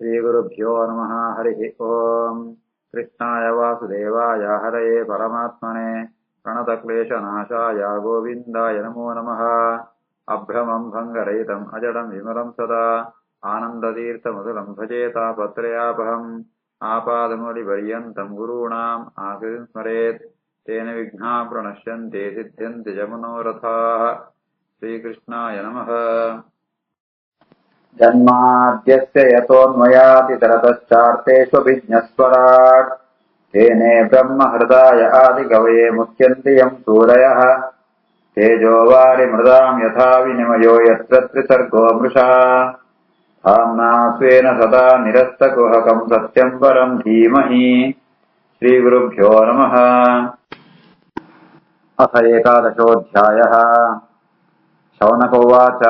श्रीगुरुभ्यो नमः। हरिः ओम्। कृष्णाय वासुदेवाय हरये परमात्मने प्रणतक्लेशनाशाय गोविन्दाय नमो नमः। अभ्रमम् भङ्गरहितम् अजडम् विमलम् सदा आनन्दतीर्थमधुरम् भजेतापत्रयापहम् आपादमौलिपर्यन्तम् गुरूणाम् आकृतिम् स्मरेत् तेन विघ्नाः प्रणश्यन्ते सिद्ध्यन्ति च मनोरथाः। श्रीकृष्णाय नमः। जन्माद्यस्य यतोऽन्वयातितरतश्चार्तेष्वभिज्ञस्वराट् तेने ब्रह्महृदाय आदिकवये मुह्यन्ति यम् सूरयः तेजो वारिमृदाम् यथा विनिमयो यत्र त्रिसर्गो मृषा धाम्ना स्वेन सदा निरस्तकुहकम् सत्यम् परम् धीमहि। श्रीगुरुभ्यो नमः। अथ एकादशोऽध्यायः। शौनक उवाच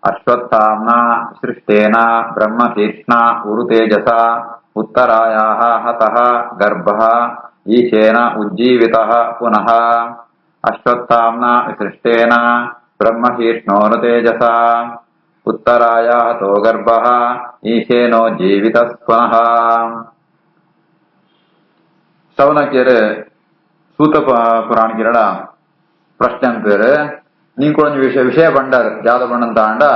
अश्वत्थाम्ना सृष्टेन ब्रह्मतीक्ष्णा उरुतेजसा उत्तरायाः हतः गर्भः ईशेन उज्जीवितः पुनः। अश्वत्थाम्ना सृष्टेन ब्रह्मतीक्ष्णोरुतेजसा उत्तरायाः हतो गर्भः ईशेनोज्जीवितः पुनः. சௌனக்கியர் சூத்த புராணிக்கிறடா பிரஷ்னம் பேரு நீங்க கொஞ்சம் விஷய பண்டாரு ஜாத பண்ணம் தாண்டா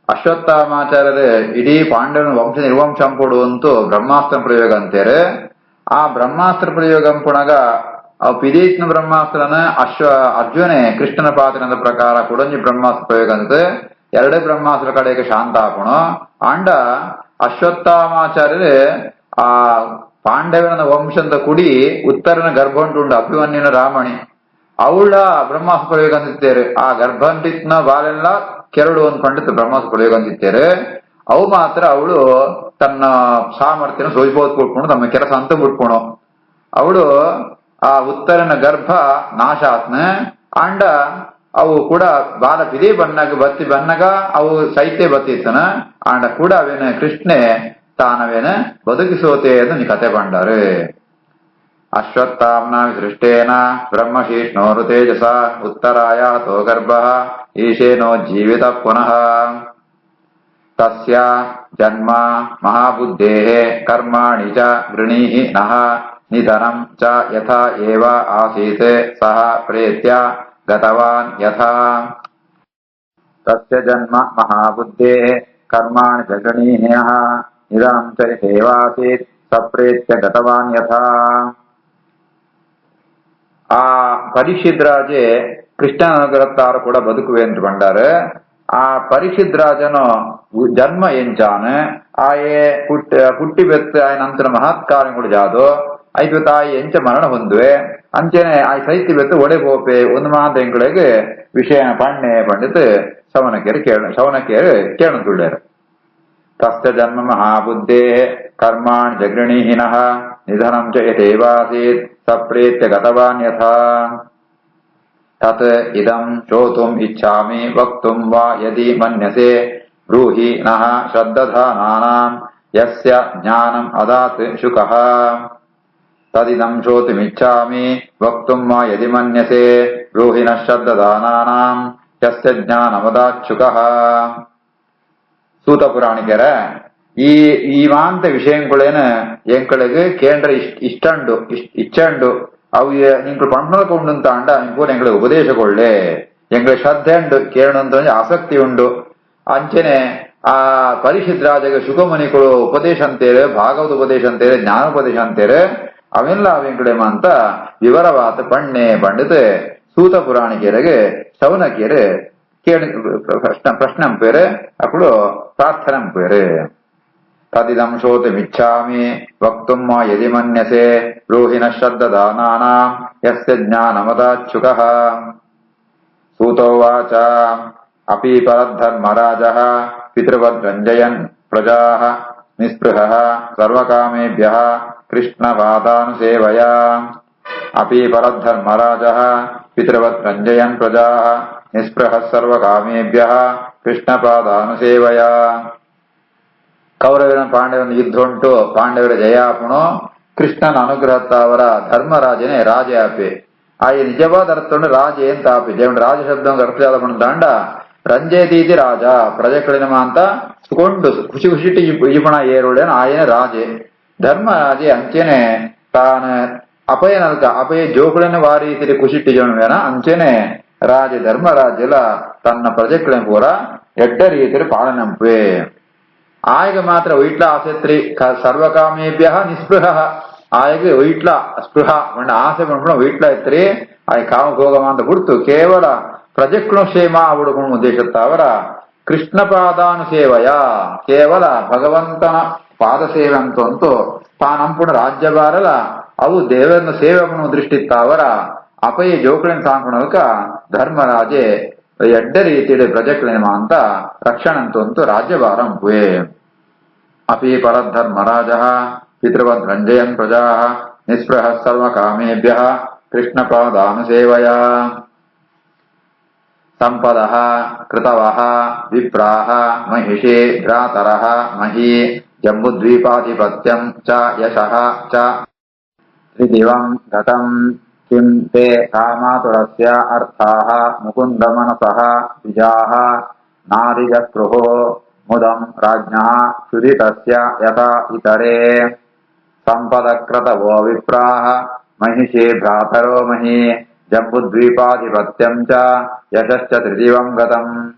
ಅಶ್ವತ್ಥಾಮಾಚಾರ್ಯರು ಇಡೀ ಪಾಂಡವನ ವಂಶ ನಿರ್ವಂಶಂ ಕೊಡುವಂತೂ ಬ್ರಹ್ಮಾಸ್ತ್ರ ಪ್ರಯೋಗ ಅಂತೇರು. ಆ ಬ್ರಹ್ಮಾಸ್ತ್ರ ಪ್ರಯೋಗಂ ಪುಣಗ ಅವು ಪಿದೀಚ್ನ ಬ್ರಹ್ಮಾಸ್ತ್ರನ ಅರ್ಜುನೆ ಕೃಷ್ಣನ ಪಾತ್ರದ ಪ್ರಕಾರ ಕುಡಂಜಿ ಬ್ರಹ್ಮಾಸ್ತ್ರ ಪ್ರಯೋಗ ಅಂತ ಎರಡೇ ಬ್ರಹ್ಮಾಸ್ತ್ರ ಕಡೆಗೆ ಶಾಂತ ಹಾಕೋಣ ಆಂಡ ಅಶ್ವತ್ಥಾಮಾಚಾರ್ಯರು ಆ ಪಾಂಡವನ ವಂಶದ ಕುಡಿ ಉತ್ತರನ ಗರ್ಭ ಉಂಟುಂಡು ಅಭಿಮನ್ಯನ ರಾಮಣಿ ಅವಳ ಬ್ರಹ್ಮಾಸ್ತ್ರ ಪ್ರಯೋಗ ಅಂತಿದ್ದೇರು. ಆ ಗರ್ಭಂಟಿತ್ನ ಬಾಲೆಲ್ಲ ಕೆರಡು ಅಂದ್ಕೊಂಡಿತ್ತು ಬ್ರಹ್ಮಾಸ್ತ್ರ ಪ್ರಯೋಗ ಅಂತಿದ್ದೇರು. ಅವು ಮಾತ್ರ ಅವಳು ತನ್ನ ಸಾಮರ್ಥ್ಯನ ಸೋಜಿಬೋದು ಬಿಟ್ಕೊಂಡು ತಮ್ಮ ಕೆಲಸ ಅಂತ ಬಿಟ್ಕೊಣು ಅವಳು ಆ ಉತ್ತರನ ಗರ್ಭ ನಾಶ ಆತ್ನ ಆಂಡ ಅವು ಕೂಡ ಬಾಲ ಪಿದೇ ಬನ್ನಾಗ ಬತ್ತಿ ಬನ್ನಗ ಅವು ಸೈತೆ ಬತ್ತಿತ್ತನ ಆಂಡ ಕೂಡ ಅವೇನ ಕೃಷ್ಣೆ ತಾನವೇನ ಬದುಕಿಸೋತೆ ಎಂದು ನೀ ಕತೆ ಬಂಡಾರು. ಅಶ್ವತ್ಥಾಮ್ನಾ ಸೃಷ್ಟೇನ ಬ್ರಹ್ಮಶೀಷ್ಣೋರು ತೇಜಸ ಉತ್ತರಾಯ ಹತೋ ಗರ್ಭಃ ಈಶೇನೋ ಜೀವಿತ ಪುನಃ. ತಸ್ಯ ಜನ್ಮ ಮಹಾಬುದ್ಧೇಃ ಕರ್ಮಾಣಿ ಚ ಗೃಣೀಹಿ ನಃ ನಿಧನಂ ಚ ಯಥಾ ಏವ ಆಸೀತ್ ಸಹ ಪ್ರೇತ್ಯ ಗತವಾನ್ ಯಥಾ. ತಸ್ಯ ಜನ್ಮ ಮಹಾಬುದ್ಧೇಃ ಕರ್ಮಾಣಿ ಚ ಗೃಣೀಹಿ ನಃ ನಿಧನಂ ಚ ಯಥೇವ ಆಸೀತ್ ಸಪ್ರೇತ್ಯ ಗತವಾನ್ ಯಥಾ. ಆ ಪರೀಕ್ಷಿತ್ ರಾಜೆ ಕೃಷ್ಣನ ಅನುಗ್ರಹತ್ತಾರು ಕೂಡ ಬದುಕುವೆ ಅಂತ ಬಂಡಾರು. ಆ ಪರೀಕ್ಷಿತ್ ರಾಜನು ಜನ್ಮ ಎಂಚಾನ ಆಯೆ ಹುಟ್ಟಿ ಬೆತ್ತ ಆಯ ನಂತರ ಮಹತ್ ಕಾರ್ಯಗಳು ಜಾದು ಐದು ತಾಯಿ ಎಂಚ ಮರಣ ಹೊಂದುವೆ ಅಂಚೆನೆ ಆಯ್ ಸೈತಿ ಬೆತ್ತು ಒಡೆ ಪೋಪೆ ಒಂದು ಮಾತ ಎಂಗಳಿಗೆ ವಿಷಯ ಪಣ್ಣೆ ಪಂಡಿತ್ ಶವನಕೇರು ಕೇಳುತ್ತುಳ್ಳಾರು. ತಸ್ಯ ಜನ್ಮ ಮಹಾಬುದ್ಧೇ ಕರ್ಮಾಣಿ ಜಗೃಣೀಹಿನಃ ನಿಧನಂ ಚ ಯಥೇವಾಸೀತ್ ಸಪ್ರೇತ್ಯ ಗತವಾನ್ ಯಥಾ. ತತ್ ಇದಂ ಶ್ರೋತುಂ ಇಚ್ಛಾಮಿ ವಕ್ತುಂ ವಾ ಯದಿ ಮನ್ಯಸೆ ಬ್ರೂಹಿ ನಃ ಶ್ರದ್ಧಾನಾನಾಂ ಯಸ್ಯ ಜ್ಞಾನಂ ಅದಾತ್ ಶುಕಃ. ತದಿದಂ ಶ್ರೋತುಮಿಚ್ಛಾಮಿ ವಕ್ತುಂ ವಾ ಯದಿ ಮನ್ಯಸೆ ಬ್ರೂಹಿ ನಃ ಶ್ರದ್ಧಾನಾನಾಂ ಯಸ್ಯ ಜ್ಞಾನಮದಾತ್ ಶುಕಃ. ಸೂತ ಪುರಾಣಿಕರ ಈ ಮಾಂತ ವಿಷಯಗಳೇನ ಎಂಗಳಿಗೆ ಕೇಂದ್ರ ಇಷ್ಟಂಡು ಅವು ನಿಂಗಳು ಪಂಪನಕ್ಕೆ ಉಂಡು ಅಂತ ಅಂಡ ಇಂಪೂರ್ ಎಂಗಳಿಗೆ ಉಪದೇಶಗೊಳ್ಳೆ ಎಂಗಳಿಗೆ ಶ್ರದ್ಧೆ ಉಂಡು ಕೇಳೋಣ ಅಂತ ಆಸಕ್ತಿ ಉಂಡು ಅಂಚೆನೆ ಆ ಪರಿಷತ್ ರಾಜಗೆ ಶುಕಮುನಿಗಳು ಉಪದೇಶ ಅಂತೇರೆ ಭಾಗವತ ಉಪದೇಶ ಅಂತೇರೆ ಜ್ಞಾನೋಪದೇಶ ಅಂತೇರೆ ಅವೆಲ್ಲ ಅವೆಂಕಡೆ ಅಂತ ವಿವರವಾದ ಪಣ್ಣೆ ಪಂಡಿತ ಸೂತ ಪುರಾಣಿಕೆರೆಗೆ ಶೌನಕಿಯರು ಕೇಳಿ ಪ್ರಶ್ನೆ ಪೇರು ಅప్పుడు ಪ್ರಾರ್ಥನೆ ಪೇರು. ತದಿದಂ ಶ್ರೋತುಮಿಚ್ಛಾಮಿ ವಕ್ತುಂ ವಾ ಯದಿ ಮನ್ಯಸೆ ಬ್ರೂಹಿ ನಃ ಶ್ರದ್ಧಾನಾನಾಂ ಯಸ್ಯ ಜ್ಞಾನಮದಾತ್ ಶುಕಃ. ಸೂತೋವಾಚ ಅಪಿ ಪರಧರ್ಮರಾಜಃ ಪಿತೃವದ್ರಂಜಯನ್ ಪ್ರಜಾಃ ನಿಸ್ಪೃಹಃ ಸರ್ವಕಾಮೇಭ್ಯಃ ಕೃಷ್ಣಪಾದಾನುಸೇವಯಾ. ಅಪಿ ಪರಧರ್ಮರಾಜಃ ಪಿತೃವದ್ರಂಜಯನ್ ಪ್ರಜಾಃ ನಿಸ್ಪೃಹಃ ಸರ್ವಕಾಮೇಭ್ಯಃ ಕೃಷ್ಣಪಾದಾನುಸೇವಯಾ. ಕೌರವನ ಪಾಂಡವನ ಯುದ್ಧ ಉಂಟು, ಪಾಂಡವರ ಜಯಾಪುಣು ಕೃಷ್ಣನ ಅನುಗ್ರಹತ್ತ ಅವರ ಧರ್ಮರಾಜನೇ ರಾಜ ಆಪೆ. ಆ ನಿಜವಾದ ಅರ್ಥ ರಾಜ ಎಂತ ಆಪೆ ಜೀವನ ರಾಜ ಶಬ್ದ ಅರ್ಥ ಯಾವ್ದ ದಾಂಡ ರಂಜೇತೀತಿ ರಾಜ ಪ್ರಜೆಗಳಿನಮ ಅಂತ ಕೊಂಡು ಖುಷಿ ಖುಷಿಟ್ಟು ಇಪಣ ಏರುಳೇನ ಆಯನ ರಾಜೆ ಧರ್ಮರಾಜೆ ಅಂಚೆನೆ ತಾನ ಅಪಯನಲ್ಕ ಅಪಯ ಜೋಕುಳನ ವಾರೀತಿರಿ ಖುಷಿಟ್ಟು ಜೋಣವೇನ ಅಂಚೆನೆ ರಾಜ ಧರ್ಮರಾಜಲ ತನ್ನ ಪ್ರಜೆಗಳನ್ನ ಪೂರ ಎಡ್ಡ ರೀತಿಯಲ್ಲಿ ಪಾಲನಂಪೆ ಆಯಗ ಮಾತ್ರ ಒಯ್ಟ್ಲ ಆಸೆತ್ರಿ ಸರ್ವಕಾಮೇಭ್ಯ ನಿಸ್ಪೃಹ ಆಯಗೆ ಒಯ್ಟ್ಲ ಸ್ಪೃಹ ಮಂಡ ಆಸೆ ಮಾಡ್ಕೊಂಡು ಒಯ್ಟ್ಲ ಇತ್ರಿ ಆಯ್ ಕಾಮಕ್ಕೆ ಹೋಗಮ ಅಂತ ಬಿಡ್ತು ಕೇವಲ ಪ್ರಜೆಕ್ಳು ಕ್ಷೇಮ ಹುಡುಕೊಂಡು ಉದ್ದೇಶತ್ತಾವರ ಕೃಷ್ಣ ಪಾದಾನುಸೇವಯ ಕೇವಲ ಭಗವಂತನ ಪಾದ ಸೇವೆ ಅಂತೂ ತಾನಂಪುಣ ರಾಜ್ಯ ಬಾರಲ ಅವು ದೇವರನ್ನ ಸೇವೆ ಮಾಡುವ ದೃಷ್ಟಿತ್ತಾವರ ಅಪಯ ಜೋಕುಳನ್ ಸಾಂಕುಣಕ ಧರ್ಮರಾಜೆ ಎಡ್ಡ ರೀತಿಯಲ್ಲಿ ಪ್ರಜೆಕ್ಳೇಮ ಅಂತ ರಕ್ಷಣಂತೂ ರಾಜ್ಯಭಾರಂಪುವೆ ಅಪಿ ಪರಧರ್ಮರಾಜ ಪಿತೃವದ್ ರಂಜಯನ್ ಪ್ರಜಾ ನಿಸ್ಪೃಹ ಸರ್ವ ಕಾಮೇಭ್ಯ ಕೃಷ್ಣ ಪಾದಾನುಸೇವಯ ಸಂಪದಃ ಕೃತವಃ ವಿಪ್ರಾಃ ಮಹಿಷೇ ಭ್ರಾತರಃ ಮಹೀ ಜಂಬುದ್ವೀಪಾಧಿಪತ್ಯಂ ಚ ಯಶಃ ಚ ತ್ರಿದಿವಂ ಗತಂ ಕಿಂ ತೇ ಕಾಮಾತುರಸ್ಯ ಅರ್ಥಾಃ ಮುಕುಂದಮನಸಃ ದ್ವಿಜಾಃ ನಾರಿಜಕ್ರುಃ ಮುದಂ ರಾಜ್ಞಃ ಕ್ಷುದಿತಸ್ಯ ಯಥಾ ಇತರೇ ಸಂಪದಕ್ರತವೋ ವಿಪ್ರಾಃ ಮಹಿಷೇ ಭ್ರಾತರೋ ಮಹೀ ಜಂಬುದ್ವೀಪಾಧಿಪತ್ಯಂ ಚ ಯಶಶ್ಚ ತ್ರಿದಿವಂ ಗತಂ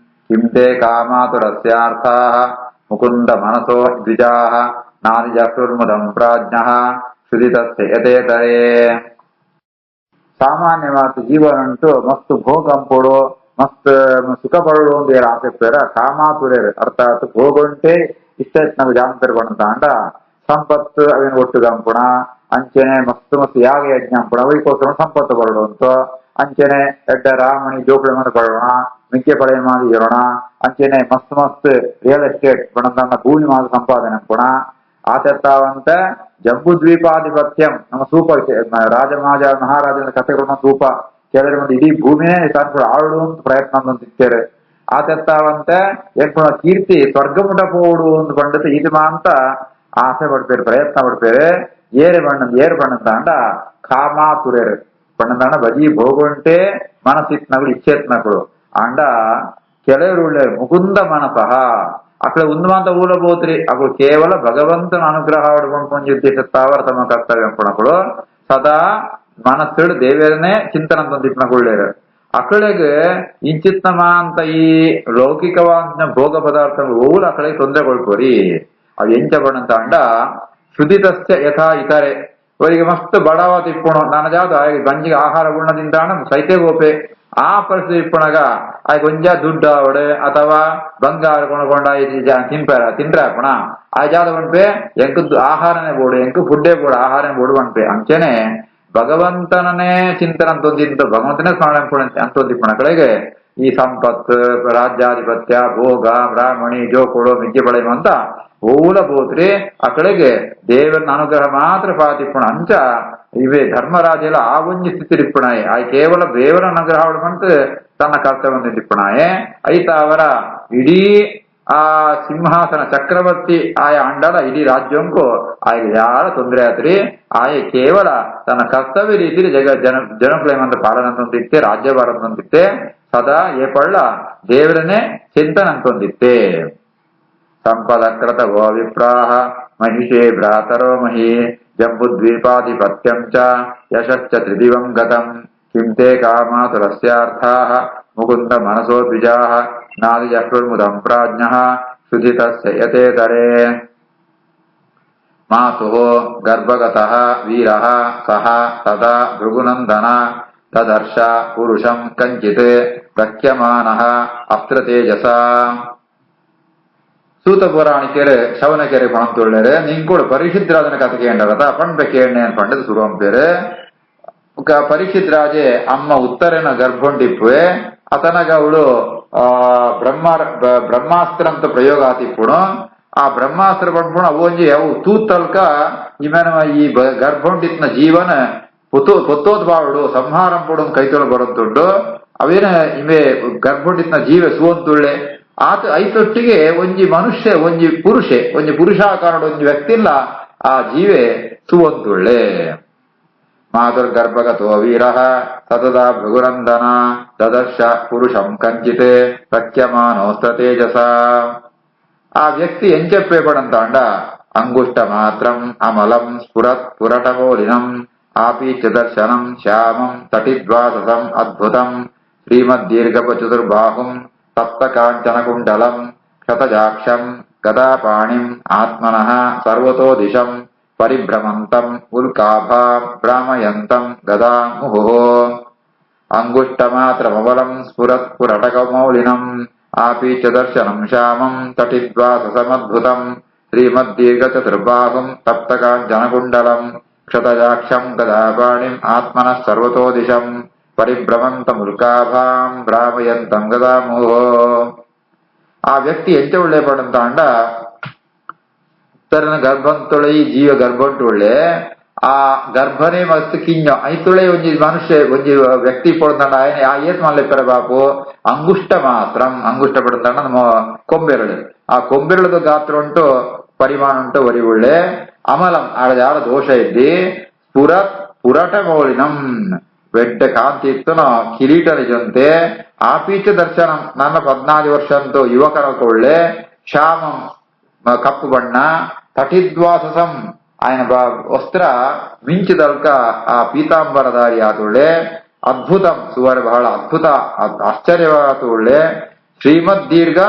ಕಿಂ ತೇ ಕಾಮಾತುರಸ್ಯಾರ್ಥಾಃ ಮುಕುಂದ ಮನಸೋ ದ್ವಿಜಾಃ ನಾರಿಜಕ್ರುರ್ಮುದಂ ಪ್ರಾಜ್ಞಃ ಕ್ಷುದಿತಸ್ಯ ಯಥೇತರೇ ಸಾಮಾನ್ಯವಾದ ಜೀವನ ಉಂಟು ಮಸ್ತ್ ಭೋಗಂಪುಡು ಮಸ್ತ್ ಸುಖ ಪಡಲು ಒಂದು ಆಸೆ ಪೇರ ಕಾಮಾತುರೇರು ಅರ್ಥಾತ್ ಭೋಗುಂಟೆ ಇಷ್ಟ ನಮ್ಗೆ ಜಾಂತರ್ಕೊಂಡ ಸಂಪತ್ತು ಅವೇನು ಒಟ್ಟು ಗಂಪುಣ ಅಂಚೆನೆ ಮಸ್ತ್ ಮಸ್ತ್ ಯಾಗ ಯಜ್ಞಂಪುಣ ವೈಕೋಸ್ಕರ ಸಂಪತ್ತು ಬರಡುವಂತು ಅಂಚೆನೆ ಎಡ್ಡ ರಾಮಣಿ ಜೋಕುಳ ಮಂದಿ ಪಡೋಣ ಮಿಕ್ಕೆ ಪಡೆಯ ಮಾದಿ ಇರೋಣ ಅಂಚೆನೆ ಮಸ್ತ್ ಮಸ್ತ್ ರಿಯಲ್ ಎಸ್ಟೇಟ್ ಪಣದನ್ನ ಭೂಮಿ ಮಾದ ಸಂಪಾದನೆ ಪುಣ ಆಚರ್ತಾವಂತ ಜಂಬುದ್ವೀಪಾಧಿಪತ್ಯಂ ನಮ್ಮ ಸೂಪ ರಾಜ ಮಹಾರಾಜನ ಕಥೆಗಳನ್ನ ಸೂಪ ಕೆಲವರು ಒಂದು ಇಡೀ ಭೂಮಿನೇ ಕೂಡ ಆಳುವಂತ ಪ್ರಯತ್ನ ಅಂತಿರ್ತಾರೆ ಆಚರ್ತಾವಂತ ಏನ್ಪುಣ ಕೀರ್ತಿ ಸ್ವರ್ಗಮುಟ ಪೋಡು ಒಂದು ಪಂಡತ ಇದು ಅಂತ ಆಸೆ ಪಡ್ತೇವೆ ಪ್ರಯತ್ನ ಪಡ್ತೇವೆ ಏರು ಬಣ್ಣದಾಂಡ ಕಾಮಾತುರೇರು ಬಣ್ಣದಾಂಡ ಬಜಿ ಭೋಗುಂಟೆ ಮನಸ್ಸಿತ್ನಗಳು ಇಚ್ಛೆತ್ನಗಳು ಅಂಡ ಕೆಲವರು ಮುಕುಂದ ಮನಸಃ ಅక్కడ ಉಂದವಂತ ಊರಬೋತ್ರಿ ಅವು ಕೇವಲ ಭಗವಂತನ ಅನುಗ್ರಹ ಹೊಡ್ಕೊಂಡು ಉದ್ದೇಶತ್ತಾವರ ತಮ್ಮ ಕರ್ತವ್ಯ ಪಣಗಳು ಸದಾ ಮನಸ್ಸು ದೇವರನ್ನೇ ಚಿಂತನ ತಂದಿಪ್ಪಣಕೊಳ್ಳೇರು ಅಕಡೆಗೆ ಇಂಚಿತ್ನಮ ಅಂತ ಈ ಲೌಕಿಕವಾದ ಭೋಗ ಪದಾರ್ಥಗಳು ಊರ ಅಕಡೆಗೆ ತೊಂದರೆಗೊಳ್ಕೋರಿ ಅವು ಎಂಚ ಬಣ್ಣಂತ ಅಂಡ ಶ್ರುತಿತಸ್ಯ ಯಥಾ ಇತರೆ ಅವರಿಗೆ ಮಸ್ತ್ ಬಡವ ತಿಪ್ಪುಣು ನನ್ನ ಜಾದು ಗಂಜಿಗೆ ಆಹಾರ ಗುಣದಿಂದ ಸೈತೆ ಗೋಪೆ ಆ ಪರಿಸ್ಥಿತಿ ಇಪ್ಪಣಗ ಆಗ ಕೊಂಚ ದುಡ್ಡು ಅವಡು ಅಥವಾ ಬಂಗಾರ ಕೊಂಡ್ಕೊಂಡ ತಿಂದ್ರೆ ಹಾಕೋಣ ಆ ಜಾದ ಬಂಪೆ ಎಂಕದ್ದು ಆಹಾರನೇ ಬೋಡು ಎಂಕು ಫುಡ್ಡೇ ಬೋಡು ಆಹಾರನೇ ಬೋಡು ಬಂಪೆ ಅಂಚೆನೆ ಭಗವಂತನೇ ಚಿಂತನ ಅಂತೊಂದಿಂತ ಭಗವಂತನೇ ಸ್ಮರಣೆ ಅಂತೊಂದಿಪ್ಪಣಗಳಿಗೆ ಈ ಸಂಪತ್ತು ರಾಜ್ಯಾಧಿಪತ್ಯ ಭೋಗ ಬ್ರಾಹ್ಮಣಿ ಜೋಕೊಳು ಮಿಜ್ಜೆ ಬಳೆಯುವ ಅಂತ ಓಲ ಬೋತ್ರಿ ಆ ಕಡೆಗೆ ದೇವರನ್ನ ಅನುಗ್ರಹ ಮಾತ್ರ ಪಾತಿಪ್ಪಣ ಅಂಚ ಇವೇ ಧರ್ಮರಾಜೆಲ್ಲ ಆ ಒಂಜಿ ಸ್ಥಿತಿ ಇಪ್ಪಣಾಯೆ ಆ ಕೇವಲ ದೇವರ ಅನುಗ್ರಹ ಹೊಡ್ಕೊಂತ ತನ್ನ ಕರ್ತವ್ಯ ತಿಪ್ಪಣಾಯೆ ಐತ ಅವರ ಇಡೀ ಆ ಸಿಂಹಾಸನ ಚಕ್ರವರ್ತಿ ಆಯ ಅಂಡಲ ಇಡೀ ರಾಜ್ಯಂಕು ಆಯ್ಗೆ ಯಾರ ತೊಂದರೆ ಆತ್ರಿ ಆಯ ಕೇವಲ ತನ್ನ ಕರ್ತವ್ಯ ರೀತಿಯಲ್ಲಿ ಜನಕ್ಲೇಮಂತ ಪಾಲನಂತಿತ್ತೆ ರಾಜ್ಯ ಭಾರತಂತಿತ್ತೆ ಸದಾ ಏ ಪಳ್ಳ ದೇವರನ್ನೇ ಚಿಂತನ ಅಂತೊಂದಿತ್ತೆ ಸಂಪದಕ್ರತವೋ ವಿಪ್ರಾಹ ಮಹಿಷೇ ಭ್ರಾತರೋ ಮಹಿ ಜಂಬುದ್ವೀಪಾಧಿಪತ್ಯಂ ಚ ಯಶಶ್ಚ ತ್ರಿದಿವಂ ಗತಂ ಕಿಂ ತೇ ಕಾಮಾತುರಸ್ಯಾರ್ಥಾಃ ಮುಕುಂದ ಮನಸೋ ದ್ವಿಜಾಃ ನಾದಿಜಕ್ರುರ್ಮುದಂ ಪ್ರಾಜ್ಞಃ ಕ್ಷುದಿತಸ್ಯ ಯಥೇತರೇ ಮಾತುಃ ಗರ್ಭಗತಃ ವೀರಃ ಸಹ ತದಾ ಭೃಗುನಂದನ ತದರ್ಶ ಪುರುಷಂ ಕಂಚಿತ್ ದಕ್ಷ್ಯಮಾನಃ ಅಸ್ತ್ರತೇಜಸ ಸೂತ ಪುರಾಣಿಕೆರೆ ಶವನಕೆರೆ ಪಣಂತುಳ್ಳೇರೆ ನಿಂಕೂಡ ಪರಿಶುದ್ಧರಾಜನ ಕಥೆ ಕೇಂದ್ರದ ಪಂಡ ಕೇಳನೆ ಪಂಡದ ಸುರುವಂಪೇರು ಪರಿಶುದ್ಧರಾಜೆ ಅಮ್ಮ ಉತ್ತರನ ಗರ್ಭೊಂಡಿಪ್ಪುವೆ ಅತನಗ ಅವಳು ಬ್ರಹ್ಮಾಸ್ತ್ರ ಅಂತ ಪ್ರಯೋಗ ಆತಿಪ್ಪುಣು ಆ ಬ್ರಹ್ಮಾಸ್ತ್ರ ಪಂಡ್ಪುಣ ಅವೊಂಜಿ ಅವು ತೂತಲ್ಕ ಇಮೇನ ಈ ಗರ್ಭೊಂಡಿತ್ನ ಜೀವನ ಪೊತ್ತೋದ್ ಬಾವಡು ಸಂಹಾರ ಪುಡು ಕೈತೊಳ ಬರುತ್ತುಂಡು ಅವೇನ ಇವೆ ಗರ್ಭೊಂಡಿತ್ನ ಜೀವ ಸುವಂತುಳ್ಳೆ ಆತ ಐತೊಟ್ಟಿಗೆ ಒಂಜಿ ಮನುಷ್ಯ ಒಂಜಿ ಪುರುಷಾಕಾರದ ಒಂಜಿ ವ್ಯಕ್ತಿ ಇಲ್ಲ ಆ ಜೀವೆ ಸುವಂತುಳ್ಳೆ ಮಾತುರ್ಗರ್ಭಗತೋ ವೀರಃ ಸತದಾ ಭೃಗುನಂದನ ದದರ್ಶ ಪುರುಷಂ ಕಂಚಿತ್ ಪ್ರಖ್ಯಮಾನೋಸ್ತ್ರ ತೇಜಸ. ఆ వ్యక్తి ఏం చెప్పేపడంతా అండ అంగుష్ట మాత్రం అమలం స్ఫురత్ పురటమోలినం ఆపీచ దర్శనం శ్యామం తటిద్వాససం అద్భుతం శ్రీమద్దీర్ఘప చతుర్బాహుం సప్తకాంచనకుండలం క్షతజాక్షం గదాపాణిం ఆత్మనః సర్వతో దిశం పరిభ్రమంతం ఉల్కాభాం భ్రామయంతం గదాముహుః. అంగుష్టమాత్రమబలం స్ఫురత్ పురటకమౌలినం ఆపీచ దర్శనం శ్యామం తటిద్వాససమద్భుతం శ్రీమద్దీర్ఘచతుర్బాహుం సప్తకాంచనకుండలం క్షతజాక్షం గదాపాణిం ఆత్మనః సర్వతో దిశం పరిభ్రమంతముల్కాభాం భ్రామయంతం గదాముహుః. ఆ వ్యక్తి ಎಂಚ ಒಳ್ಳೆ ಪಡಂತ ಅಂಡ ಉತ್ತರನ ಗರ್ಭಂತೊಳೆ ಈ ಜೀವ ಗರ್ಭಂಟೊಳ್ಳೆ ಆ ಗರ್ಭನೇ ಮಸ್ತ್ ಕಿಂಜ ಐತೊಳೆ ಒಂಜಿ ಮನುಷ್ಯ ಒಂಜಿ ವ್ಯಕ್ತಿ ಪೊಡಂಡ ಆ ಏತ್ ಮಲ್ಲೆಪ್ಪರ ಬಾಪು ಅಂಗುಷ್ಟ ಮಾತ್ರ ಅಂಗುಷ್ಟ ಪಡಂತ ನಮ್ಮ ಕೊಂಬೆರಳು ಆ ಕೊಂಬೆರಳದ ಗಾತ್ರ ಉಂಟು ಪರಿಮಾಣ ಉಂಟು ಒರಿ ಒಳ್ಳೆ ಅಮಲಂ ಆಡ ಯಾರ ದೋಷ ಇದ್ದಿ ಪುರಟ ಮೌಲಿನಂ వెడ్డ కాంతి ఇస్తున్న కిరీటని జొంతే ఆపీచ దర్శనం ನನ್ನ 14 ವರ್ಷಂತೂ ಯುವಕರ ಒಳ್ಳೆ ಶ್ಯಾಮಂ ಕಪ್ಪು ಬಣ್ಣ ತಟಿದ್ವಾಸಸಂ ఆయన ವಸ್ತ್ರ ಮಿಂಚಿದಲ್ಕ ಆ ಪೀತಾಂಬರಧಾರಿ ಆತೊಳ್ಳೆ ಅದ್ಭುತಂ ಸುವರ್ ಬಹಳ ಅದ್ಭುತ ಆಶ್ಚರ್ಯವಾದ ಒಳ್ಳೆ ಶ್ರೀಮದ್ ದೀರ್ಘ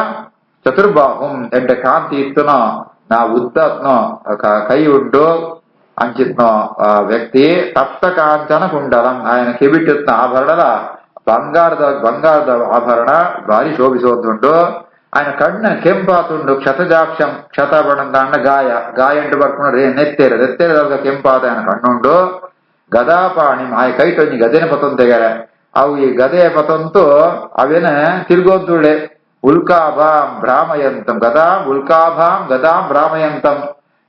ಚತುರ್ಬಾಹುಂ ಎಡ್ಡ ಕಾಂತಿ ಇತ್ತುನ ನಾ ಉದ್ದತ್ನ ಕೈ ಉಂಟು ಅಂಚಿತ್ನ ವ್ಯಕ್ತಿ ಸಪ್ತಕಾಂಚನ ಕುಂಡಲಂ ఆయన ಕಿಬಿಟ್ಟಿತ್ನ ಆಭರಣದ ಬಂಗಾರದ ಆಭರಣ ಭಾರಿ ಶೋಭಿಸೋದುಂಟು ఆయన ಕಣ್ಣ ಕೆಂಪಾತುಂಡು ಕ್ಷತಜಾಕ್ಷಂ ಕ್ಷತ ಬಣ್ಣದ ಗಾಯ ಎಂಟು ಬರ್ಕೊಂಡು ನೆತ್ತೇರದಾಗ ಕೆಂಪಾದ ఆయన ಕಣ್ಣುಂಡು ಗದಾಪಾಣಿ ಆಯ ಕೈಟೊಂಜಿ ಗದೆನ ಪತೊಂದು ತೆಗೆರೆ ಅವು ಈ ಗದೆ ಪತೊಂತು ಅವೇನ ತಿರ್ಗೋದ್ದುಳ್ಳೆ ಉಲ್ಕಾಭಾಂ ಭ್ರಾಮಯಂತಂ ಉಲ್ಕಾಭಾಂ ಗದಾಂ ಭ್ರಾಮಯಂತಂ.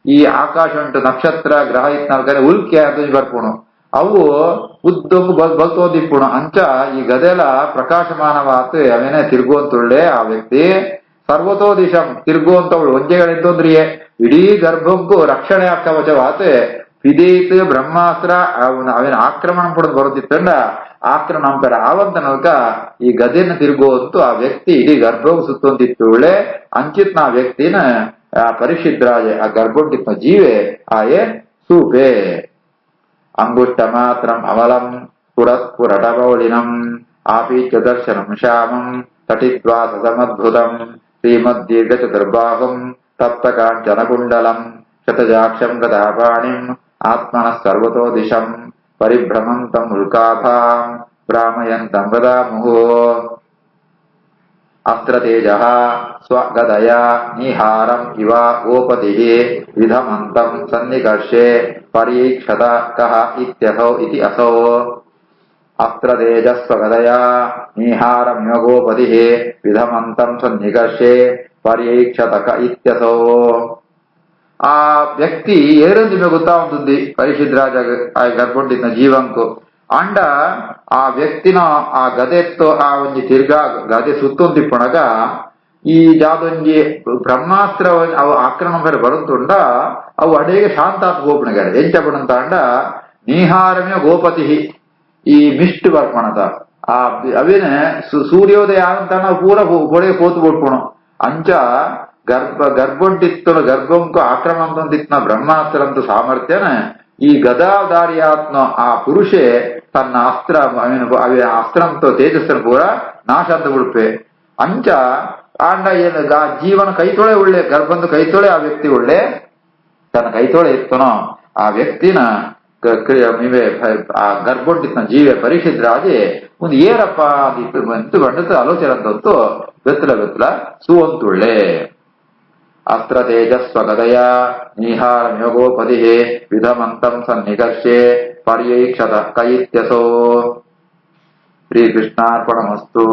ಈ ಆಕಾಶ ಉಂಟು ನಕ್ಷತ್ರ ಗ್ರಹ ಇತ್ನಾಲ್ಕನೆ ಉಲ್ಕೆ ಅದು ಬರ್ಪುಣು ಅವು ಉದ್ದೊಂಗು ಬಲ್ತೋದಿಪ್ಪುಣು ಅಂಚ ಈ ಗದೆಲ ಪ್ರಕಾಶಮಾನವಾತು ಅವೇನೇ ತಿರ್ಗುವಂತುಳ್ಳೆ ಆ ವ್ಯಕ್ತಿ ಸರ್ವತೋ ದಿಶಂ ತಿರ್ಗುವಂತವಳು ಒಂಜೆಗಳಿದ್ದೊಂದ್ರಿಯೇ ಇಡೀ ಗರ್ಭಕ್ಕೂ ರಕ್ಷಣೆ ಕವಚವಾತು ವಿದೇತ್ ಬ್ರಹ್ಮಾಸ್ತ್ರ ಅವೇನ ಆಕ್ರಮಣ ಪಡೆದು ಬರುತ್ತಿತ್ತಂಡ ಆಕ್ರಮಣ ಪರ ಆವಂತ ನಲ್ಕ ಈ ಗದೆನ ತಿರುಗುವಂತು ಆ ವ್ಯಕ್ತಿ ಇಡೀ ಗರ್ಭವು ಸುತ್ತೊಂದಿತ್ತುಳ್ಳೆ ಅಂಚಿತ್ನ ಆ ವ್ಯಕ್ತಿನ ಆ ಪರಿಶುದ್ಧರಾಜ ಆ ಗರ್ಭೊಂಟಿತ್ನ ಜೀವೆ ಆಯೆ ಸೂಪೆ. ಅಂಗುಷ್ಟ ಮಾತ್ರಂ ಅಮಲಂ ಸ್ಫುರತ್ ಪುರಟಮೌಲಿನಂ ಆಪೀಚ ದರ್ಶನಂ ಶ್ಯಾಮಂ ತಟಿದ್ವಾಸಸಮದ್ಭುತಂ ಶ್ರೀಮದ್ದೀರ್ಘ ಚತುರ್ಬಾಹುಂ ಸಪ್ತಕಾಂಚನಕುಂಡಲಂ ಶತಜಾಕ್ಷಂ ಗದಾಪಾಣಿಂ ಆತ್ಮನಃ ಸರ್ವತೋ ದಿಶಂ ಪರಿಭ್ರಮಂತಂ ಉಲ್ಕಾಭಾಂ ಭ್ರಾಮಯಂತಂ ಗದಾಮುಹುಃ. ಅಸ್ತ್ರ ತೇಜಃ ಸ್ವಗದಯಾ ನಿಹಾರಂ ಇವ ಗೋಪತಿಃ ವಿಧಮಂತಂ ಸನ್ನಿಕರ್ಷೆ ಪರೀಕ್ಷತ ಕಃ ಇತ್ಯಸೌ ಇತಿ ಅಸೌ. ಅಸ್ತ್ರ ತೇಜಃ ಸ್ವಗದಯಾ ನಿಹಾರಂ ಇವ ಗೋಪತಿಃ ವಿಧಮಂತಂ ಸನ್ನಿಕರ್ಷೆ ಪರೀಕ್ಷತ ಕಃ ಇತ್ಯಸೌ. ఆ వ్యక్తి ఏ రోజు మిగుతా ఉంటుంది పరిశుద్ధరాజ గర్భొండిన జీవంకు ಅಂಡ ಆ ವ್ಯಕ್ತಿನ ಆ ಗದೆತ್ತು ಆ ಒಂಜಿ ತಿರ್ಗಾ ಗದೆ ಸುತ್ತೊಂದಿಪ್ಪುಣಗ ಈ ಜಾದೊಂಜಿ ಬ್ರಹ್ಮಾಸ್ತ್ರ ಅವು ಆಕ್ರಮಣ ಬೇರೆ ಬರುತ್ತುಂಡ ಅವು ಅಡೇಗೆ ಶಾಂತಾತ್ ಗೋಪಣಗಾರೆ ಎಂಚ ಪಡಂತ ಅಂಡ ನೀಹಾರಮ್ಯ ಗೋಪತಿ ಈ ಮಿಸ್ಟ್ ಬರ್ಪಣದ ಆ ಅವೇನೆ ಸೂರ್ಯೋದಯ ಆಗಂತಾನ ಪೂರ ಹೊಳೆ ಪೋತು ಬಿಟ್ಪುಣು ಅಂಚ ಗರ್ಭೊಂಟಿತ್ತು ಗರ್ಭಂಕು ಆಕ್ರಮಣಂತಿತ್ನ ಬ್ರಹ್ಮಾಸ್ತ್ರಂತ ಸಾಮರ್ಥ್ಯನ ಈ ಗದಾಧಾರಿಯಾತ್ಮ ಆ ಪುರುಷೆ ತನ್ನ ಅಸ್ತ್ರ ಅಸ್ತ್ರಂతో ತೇಜಸ್ಸನ್ನು ಪೂರ ನಾಶ ಅಂತ ಬಿಡುಪೆ ಅಂಚ ಆಂಡ ಏನು ಜೀವನ ಕೈತೊಳೆ ಒಳ್ಳೆ ಗರ್ಭಂದು ಕೈತೊಳೆ ಆ ವ್ಯಕ್ತಿ ಒಳ್ಳೆ ತನ್ನ ಕೈತೊಳೆ ಇತ್ತನೋ ಆ ವ್ಯಕ್ತಿನ ಆ ಗರ್ಭೊಂಟಿತ್ನ ಜೀವೆ ಪರಿಶುದ್ಧರಾಜೆ ಒಂದು ಏರಪ್ಪ ಅಂತು ಬಂಡತ ಆಲೋಚನೆ ಅಂತಂತು ಬೆತ್ತಲ ಸುವಂತುಳ್ಳೆ. ಅಸ್ತ್ರ ತೇಜಸ್ವ ಗದಯಾ ನಿಹಾರಮ್ಯ ಗೋಪತಿಃ ವಿಧಮಂತಂ ಸನ್ನಿಕರ್ಷೆ ಪರ್ಯೈಕ್ಷತ ಕೈತ್ಯಸೋ. ಶ್ರೀಕೃಷ್ಣಾರ್ಪಣಮಸ್ತು.